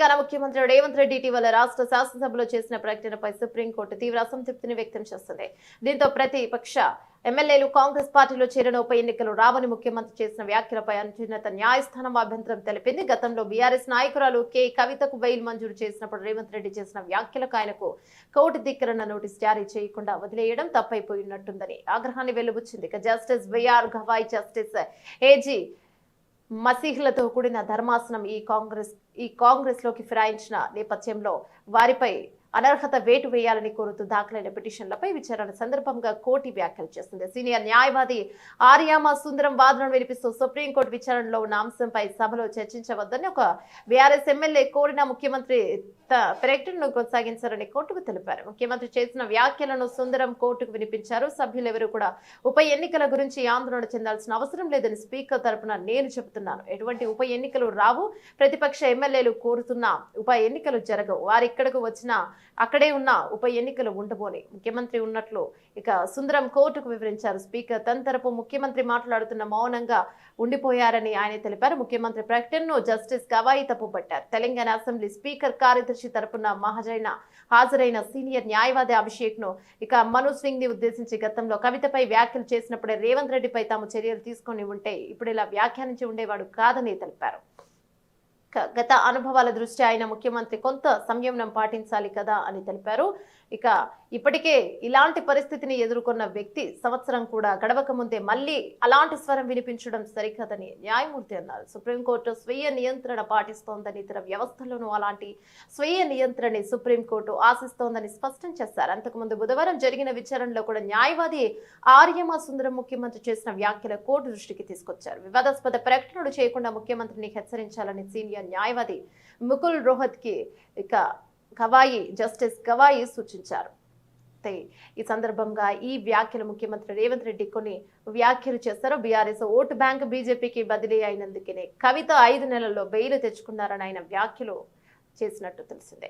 తెలంగాణ ముఖ్యమంత్రి రేవంత్ రెడ్డి ఇటీవల రాష్ట్ర శాసనసభలో చేసిన ప్రకటనపై సుప్రీంకోర్టు తీవ్ర అసంతృప్తిని వ్యక్తం చేస్తుంది. దీంతో ప్రతిపక్ష ఎమ్మెల్యేలు కాంగ్రెస్ పార్టీలో చేరిన ఉప ఎన్నికలు రావని ముఖ్యమంత్రి చేసిన వ్యాఖ్యలపై అత్యున్నత న్యాయస్థానం అభ్యంతరం తెలిపింది. గతంలో బీఆర్ఎస్ నాయకురాలు కె కవితకు బెయిల్ మంజూరు చేసినప్పుడు రేవంత్ రెడ్డి చేసిన వ్యాఖ్యలకు ఆయనకు కోర్టు ధిక్కరణ నోటీస్ జారీ చేయకుండా వదిలేయడం తప్పైపోయినట్టుందని ఆగ్రహాన్ని వెలుబుచ్చింది. Justice BR Gavai, justice AG మసీహ్లతో కూడిన ధర్మాసనం ఈ కాంగ్రెస్ లోకి ఫిరాయించిన నేపథ్యంలో వారిపై అనర్హత వేటు వేయాలని కోరుతూ దాఖలైన పిటిషన్లపై విచారణ సందర్భంగా కోర్టు వ్యాఖ్యలు చేసింది. సీనియర్ న్యాయవాది ఆర్యామ సుందరం వాదనను వినిపిస్తూ సుప్రీంకోర్టు విచారణలో ఉన్న అంశంపై సభలో చర్చించవద్దని ఒక బీఆర్ఎస్ ఎమ్మెల్యే కోరిన ముఖ్యమంత్రి ప్రకటనను కొనసాగించారని కోర్టుకు తెలిపారు. ముఖ్యమంత్రి చేసిన వ్యాఖ్యలను సుందరం కోర్టుకు వినిపించారు. సభ్యులెవరూ కూడా ఉప ఎన్నికల గురించి ఆందోళన చెందాల్సిన అవసరం లేదని స్పీకర్ తరపున నేను చెబుతున్నాను. ఎటువంటి ఉప ఎన్నికలు రావు. ప్రతిపక్ష ఎమ్మెల్యేలు కోరుతున్న ఉప ఎన్నికలు జరగవు. వారు ఇక్కడకు వచ్చినా అక్కడే ఉన్న ఉప ఎన్నికలు ఉండబోని ముఖ్యమంత్రి ఉన్నట్లు ఇక సుందరం కోర్టుకు వివరించారు. స్పీకర్ తన తరపు ముఖ్యమంత్రి మాట్లాడుతున్న మౌనంగా ఉండిపోయారని ఆయన తెలిపారు. ముఖ్యమంత్రి ప్రకటనను జస్టిస్ గవాయి తప్పుపట్టారు. తెలంగాణ అసెంబ్లీ స్పీకర్ కార్యదర్శి తరపున హాజరైన సీనియర్ న్యాయవాది అభిషేక్ ను ఇక మను సింగ్ ని ఉద్దేశించి గతంలో కవితపై వ్యాఖ్యలు చేసినప్పుడే రేవంత్ రెడ్డిపై తాము చర్యలు తీసుకొని ఉంటే ఇప్పుడు ఇలా వ్యాఖ్యానించి ఉండేవాడు కాదని తెలిపారు. గత అనుభవాల దృష్ట్యా ఆయన ముఖ్యమంత్రి కొంత సంయమనం పాటించాలి కదా అని తెలిపారు. ఇక ఇప్పటికే ఇలాంటి పరిస్థితిని ఎదుర్కొన్న వ్యక్తి సంవత్సరం కూడా గడవక ముందే మళ్ళీ అలాంటి స్వరం వినిపించడం సరికాదని న్యాయమూర్తి అన్నారు. సుప్రీంకోర్టు స్వీయ నియంత్రణ పాటిస్తోందని, ఇతర వ్యవస్థల్లోనూ అలాంటి స్వీయ నియంత్రణని సుప్రీంకోర్టు ఆశిస్తోందని స్పష్టం చేశారు. అంతకుముందు బుధవారం జరిగిన విచారణలో కూడా న్యాయవాది ఆర్యమ సుందరం ముఖ్యమంత్రి చేసిన వ్యాఖ్యల కోర్టు దృష్టికి తీసుకొచ్చారు. వివాదాస్పద ప్రకటనలు చేయకుండా ముఖ్యమంత్రిని హెచ్చరించాలని సీనియర్ న్యాయవాది ముకుల్ రోహత్ కి ఇక జస్టిస్ గవాయి సూచించారు. ఈ సందర్భంగా ఈ వ్యాఖ్యలు ముఖ్యమంత్రి రేవంత్ రెడ్డి కొన్ని వ్యాఖ్యలు చేశారు. బీఆర్ఎస్ ఓటు బ్యాంక్ బీజేపీకి బదిలీ అయినందుకే కవిత 5 నెలల్లో బెయిల్ తెచ్చుకున్నారని ఆయన వ్యాఖ్యలు చేసినట్టు తెలిసిందే.